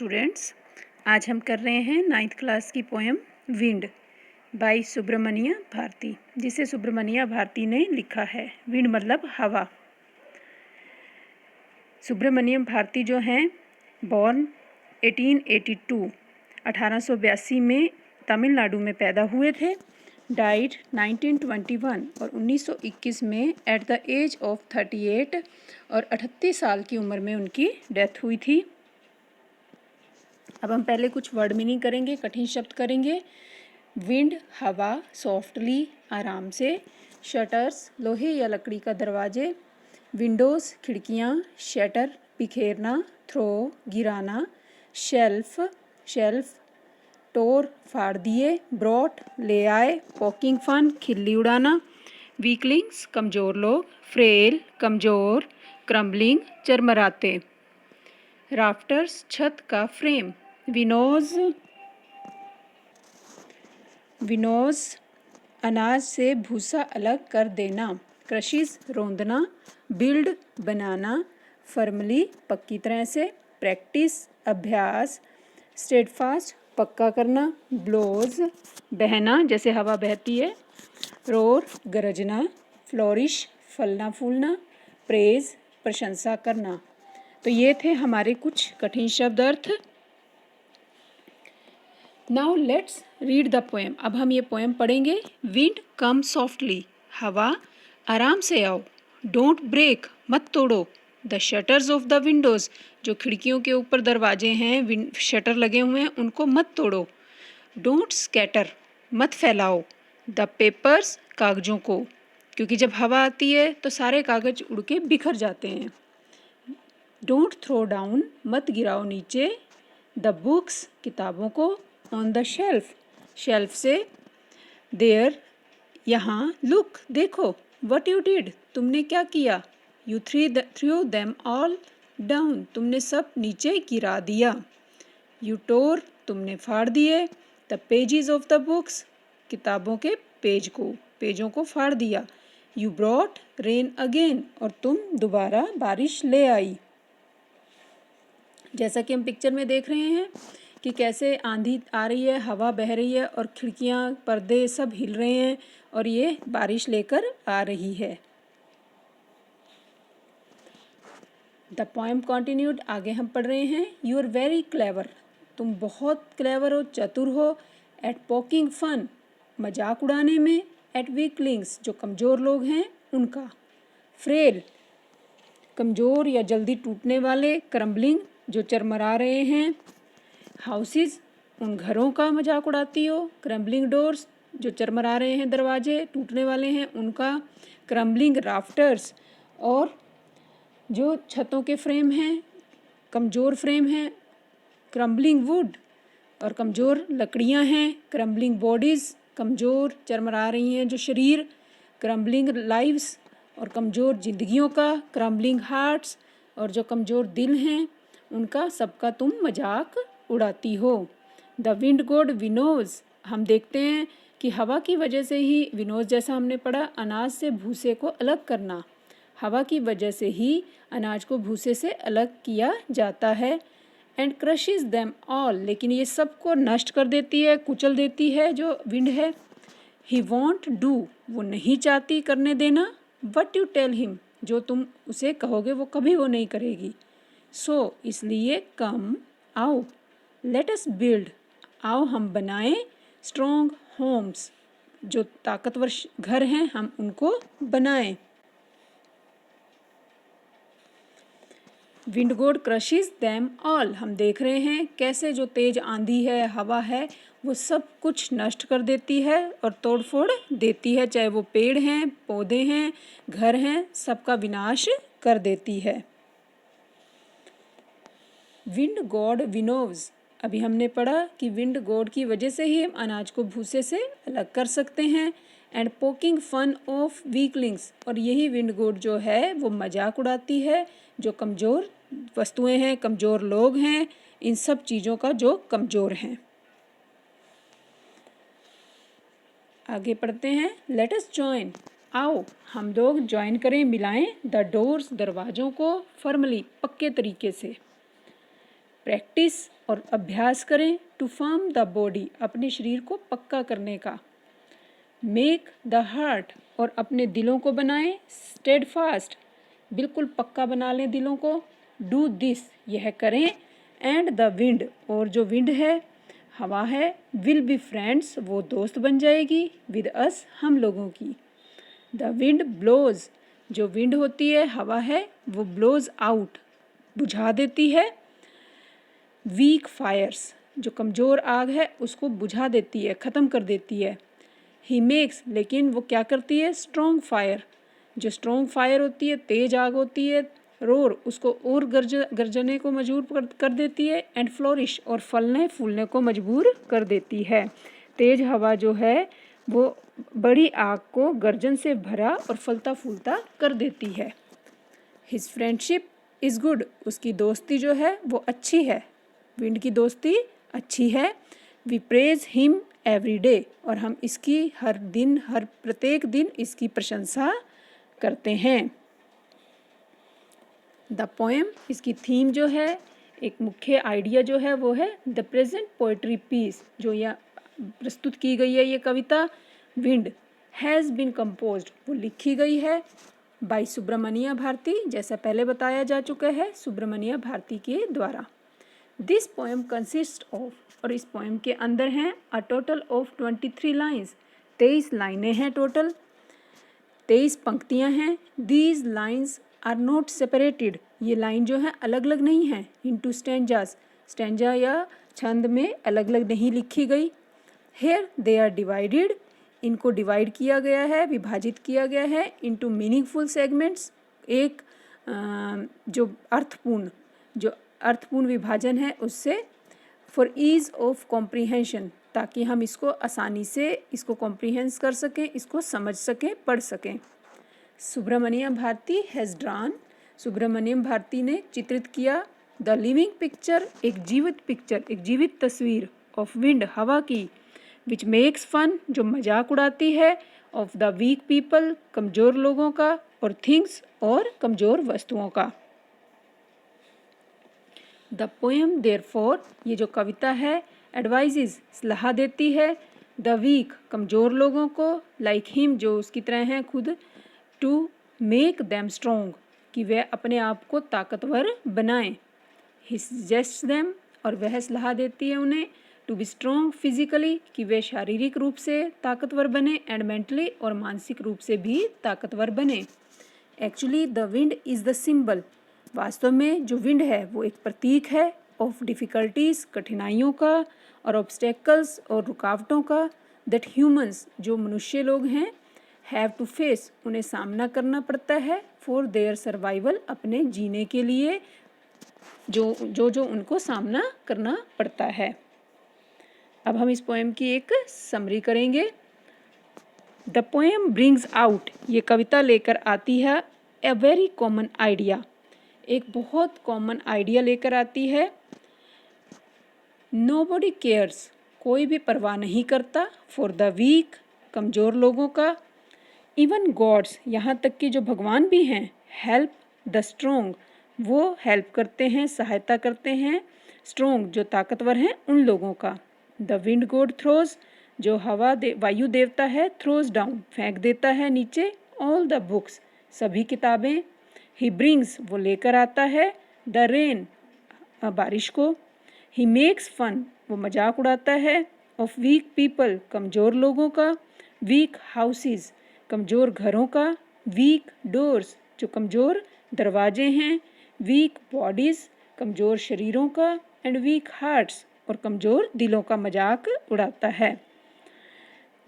Students, आज हम कर रहे हैं 9th क्लास की poem wind by Subramania Bharati, जिसे सुब्रमण्य भारती ने लिखा है। विंड मतलब हवा। सुब्रमण्य भारती जो हैं बॉर्न 1882 में तमिलनाडु में पैदा हुए थे। डाइड 1921 और 1921 में एट द एज ऑफ 38 और 38 साल की उम्र में उनकी डेथ हुई थी। अब हम पहले कुछ वर्ड मीनिंग करेंगे, कठिन शब्द करेंगे। विंड हवा, सॉफ्टली आराम से, शटर्स लोहे या लकड़ी का दरवाजे, विंडोज़ खिड़कियाँ, शटर बिखेरना, थ्रो गिराना, शेल्फ टोर फाड़ दिए, ब्रॉट ले आए, पॉकिंग फन खिल्ली उड़ाना, वीकलिंग्स कमज़ोर लोग, फ्रेल कमज़ोर, क्रम्बलिंग चरमराते, राफ्टर्स छत का फ्रेम, विनोज अनाज से भूसा अलग कर देना, क्रशिस रौंदना, बिल्ड बनाना, फर्मली पक्की तरह से, प्रैक्टिस अभ्यास, स्टेडफास्ट पक्का करना, ब्लोज बहना जैसे हवा बहती है, रोर गरजना, फ्लोरिश फलना फूलना, प्रेज प्रशंसा करना। तो ये थे हमारे कुछ कठिन शब्द अर्थ। Now let's read the poem. अब हम ये पोएम पढ़ेंगे। विंड कम सॉफ्टली, हवा आराम से आओ, डोंट ब्रेक मत तोड़ो, the shutters of the Windows जो खिड़कियों के ऊपर दरवाजे हैं, शटर लगे हुए हैं, उनको मत तोड़ो, डोंट स्कैटर मत फैलाओ, द पेपर्स कागज़ों को, क्योंकि जब हवा आती है तो सारे कागज़ उड़ के बिखर जाते हैं, डोंट थ्रो डाउन मत गिराओ नीचे, द बुक्स किताबों को, ऑन द शेल्फ से, देयर यहाँ, लुक देखो, व्हाट यू डिड तुमने क्या किया, you through them all down तुमने सब नीचे गिरा दिया, यू टोर तुमने फाड़ दिए, the pages of the books किताबों के पेजों को फाड़ दिया, यू ब्रॉट रेन अगेन और तुम दोबारा बारिश ले आई। जैसा कि हम पिक्चर में देख रहे हैं कि कैसे आंधी आ रही है, हवा बह रही है और खिड़कियाँ पर्दे सब हिल रहे हैं और ये बारिश लेकर आ रही है। द पोएम कॉन्टिन्यूड, आगे हम पढ़ रहे हैं। यू आर वेरी क्लेवर तुम बहुत क्लेवर हो, चतुर हो, एट पोकिंग फन मजाक उड़ाने में, एट वीकलिंग्स जो कमज़ोर लोग हैं उनका, फ्रेल कमज़ोर या जल्दी टूटने वाले, क्रम्बलिंग जो चरमरा रहे हैं, हाउसेस उन घरों का मजाक उड़ाती हो, क्रम्बलिंग डोर्स जो चरमरा रहे हैं दरवाजे टूटने वाले हैं उनका, क्रम्बलिंग राफ्टर्स और जो छतों के फ्रेम हैं कमज़ोर फ्रेम हैं, क्रम्बलिंग वुड और कमज़ोर लकड़ियां हैं, क्रम्बलिंग बॉडीज़ कमज़ोर चरमरा रही हैं जो शरीर, क्रम्बलिंग लाइव्स और कमज़ोर जिंदगियों का, क्रम्बलिंग हार्ट्स और जो कमज़ोर दिल हैं उनका सबका तुम मजाक उड़ाती हो। द विंड गॉड विनोज, हम देखते हैं कि हवा की वजह से ही, विनोज जैसा हमने पढ़ा, अनाज से भूसे को अलग करना, हवा की वजह से ही अनाज को भूसे से अलग किया जाता है, एंड क्रशिज देम ऑल लेकिन ये सबको नष्ट कर देती है, कुचल देती है जो विंड है। ही वॉन्ट डू वो नहीं चाहती करने देना, वट यू टेल हिम जो तुम उसे कहोगे वो कभी वो नहीं करेगी, सो इसलिए कम आओ, लेट अस बिल्ड आओ हम बनाएं, स्ट्रॉन्ग होम्स जो ताकतवर घर हैं हम उनको बनाएं। विंड गॉड क्रशिज दैम ऑल, हम देख रहे हैं कैसे जो तेज आंधी है, हवा है, वो सब कुछ नष्ट कर देती है और तोड़फोड़ देती है, चाहे वो पेड़ हैं, पौधे हैं, घर हैं, सबका विनाश कर देती है। विंड गॉड विनोव्स, अभी हमने पढ़ा कि विंड गॉड की वजह से ही हम अनाज को भूसे से अलग कर सकते हैं, and poking fun of weaklings और यही विंड गॉड जो है वो मजाक उड़ाती है जो कमज़ोर वस्तुएं हैं, कमज़ोर लोग हैं, इन सब चीज़ों का जो कमज़ोर हैं। आगे पढ़ते हैं। लेट अस जॉइन, आओ हम लोग ज्वाइन करें, मिलाएं, द डोर्स दरवाज़ों को, फर्मली पक्के तरीके से, प्रैक्टिस और अभ्यास करें, टू फर्म द बॉडी, अपने शरीर को पक्का करने का, मेक द हार्ट, और अपने दिलों को बनाएं, स्टेडफास्ट, बिल्कुल पक्का बना लें दिलों को, डू दिस, यह करें, एंड द विंड, और जो विंड है, हवा है, विल बी फ्रेंड्स, वो दोस्त बन जाएगी, विद अस, हम लोगों की। द विंड ब्लोज, जो विंड होती है, हवा है, वो ब्लोज आउट, बुझा देती है, वीक फायर्स, जो कमज़ोर आग है उसको बुझा देती है, ख़त्म कर देती है। ही मेक्स, लेकिन वो क्या करती है, स्ट्रॉन्ग फायर, जो स्ट्रॉन्ग फायर होती है, तेज आग होती है, रोर, उसको और गरजने को मजबूर कर देती है, एंड फ्लोरिश, और फलने फूलने को मजबूर कर देती है। तेज हवा जो है वो बड़ी आग को गर्जन से भरा और फलता फूलता कर देती है। हिज फ्रेंडशिप इज़ गुड, उसकी दोस्ती जो है वो अच्छी है, विंड की दोस्ती अच्छी है। We praise him every day, और हम इसकी हर दिन, हर प्रत्येक दिन इसकी प्रशंसा करते हैं। द पोएम, इसकी थीम जो है, एक मुख्य आइडिया जो है वो है द प्रेजेंट पोएट्री पीस, जो यह प्रस्तुत की गई है ये कविता, विंड हैज़ बीन कंपोज्ड, वो लिखी गई है बाय सुब्रमण्य भारती, जैसा पहले बताया जा चुका है, सुब्रमण्य भारती के द्वारा। दिस पोएम कंसिस्ट ऑफ, और इस पोएम के अंदर हैं अ टोटल ऑफ 23 लाइन्स, 23 लाइनें हैं टोटल, 23 पंक्तियां हैं। These lines are not separated, ये लाइन जो है अलग अलग नहीं है, इनटू स्टैंजास, स्टैंजा या छंद में अलग अलग नहीं लिखी गई। हेयर दे आर डिवाइडेड, इनको डिवाइड किया गया है, विभाजित किया गया है, इनटू मीनिंगफुल सेगमेंट्स, एक जो अर्थपूर्ण विभाजन है उससे, फॉर ईज ऑफ कॉम्प्रीहेंशन, ताकि हम इसको आसानी से इसको कॉम्प्रीहेंस कर सकें, इसको समझ सकें, पढ़ सकें। सुब्रमण्य भारती हैज़ ड्रॉन, सुब्रमण्यम भारती ने चित्रित किया, द लिविंग पिक्चर, एक जीवित तस्वीर, ऑफ विंड, हवा की, विच मेक्स फन, जो मजाक उड़ाती है, ऑफ द वीक पीपल, कमज़ोर लोगों का, और थिंग्स, और कमज़ोर वस्तुओं का। द पोएम देयरफॉर, ये जो कविता है, एडवाइजेज, सलाह देती है, द वीक, कमज़ोर लोगों को, लाइक हिम, जो उसकी तरह हैं खुद, टू मेक देम स्ट्रोंग, कि वे अपने आप को ताकतवर बनाएं, ही सजेस्ट्स देम, और वह सलाह देती है उन्हें, टू बी स्ट्रोंग फिजिकली, कि वे शारीरिक रूप से ताकतवर बने, एंड मेंटली, और मानसिक रूप से भी ताकतवर बने। Actually the wind is the symbol, वास्तव में जो विंड है वो एक प्रतीक है, ऑफ डिफ़िकल्टीज़, कठिनाइयों का, और ऑब्स्टेकल्स, और रुकावटों का, दैट ह्यूमंस, जो मनुष्य लोग हैं, हैव टू फेस, उन्हें सामना करना पड़ता है, फॉर देयर सर्वाइवल, अपने जीने के लिए जो उनको सामना करना पड़ता है। अब हम इस पोएम की एक समरी करेंगे। द पोएम ब्रिंग्स आउट, ये कविता लेकर आती है, ए वेरी कॉमन आइडिया, एक बहुत कॉमन आइडिया लेकर आती है। नोबडी केयर्स, कोई भी परवाह नहीं करता, फॉर द वीक, कमज़ोर लोगों का, इवन गॉड्स, यहाँ तक कि जो भगवान भी हैं, हेल्प द स्ट्रोंग, वो हेल्प करते हैं, सहायता करते हैं, स्ट्रोंग, जो ताकतवर हैं, उन लोगों का। द विंड गॉड थ्रोज, जो वायु देवता है, थ्रोज डाउन, फेंक देता है नीचे, ऑल द बुक्स, सभी किताबें। ही ब्रिंग्स, वो लेकर आता है, द रेन, बारिश को। ही मेक्स फन, वो मजाक उड़ाता है, ऑफ वीक पीपल, कमज़ोर लोगों का, वीक हाउसेस, कमज़ोर घरों का, वीक डोर्स, जो कमज़ोर दरवाजे हैं, वीक बॉडीज़, कमज़ोर शरीरों का, एंड वीक हार्ट्स, और कमज़ोर दिलों का मजाक उड़ाता है।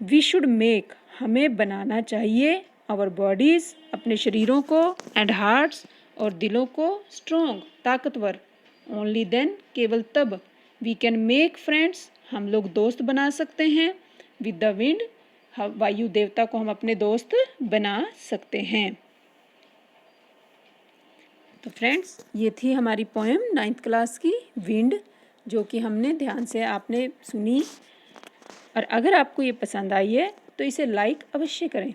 वी शुड मेक, हमें बनाना चाहिए, आवर बॉडीज़, अपने शरीरों को, एंड हार्ट्स, और दिलों को, स्ट्रोंग, ताकतवर, ओनली देन, केवल तब, वी कैन मेक फ्रेंड्स, हम लोग दोस्त बना सकते हैं, विद द विंड, वायु देवता को हम अपने दोस्त बना सकते हैं। तो फ्रेंड्स, ये थी हमारी पोएम 9th क्लास की, विंड, जो कि हमने ध्यान से आपने सुनी, और अगर आपको ये पसंद आई है तो इसे लाइक अवश्य करें।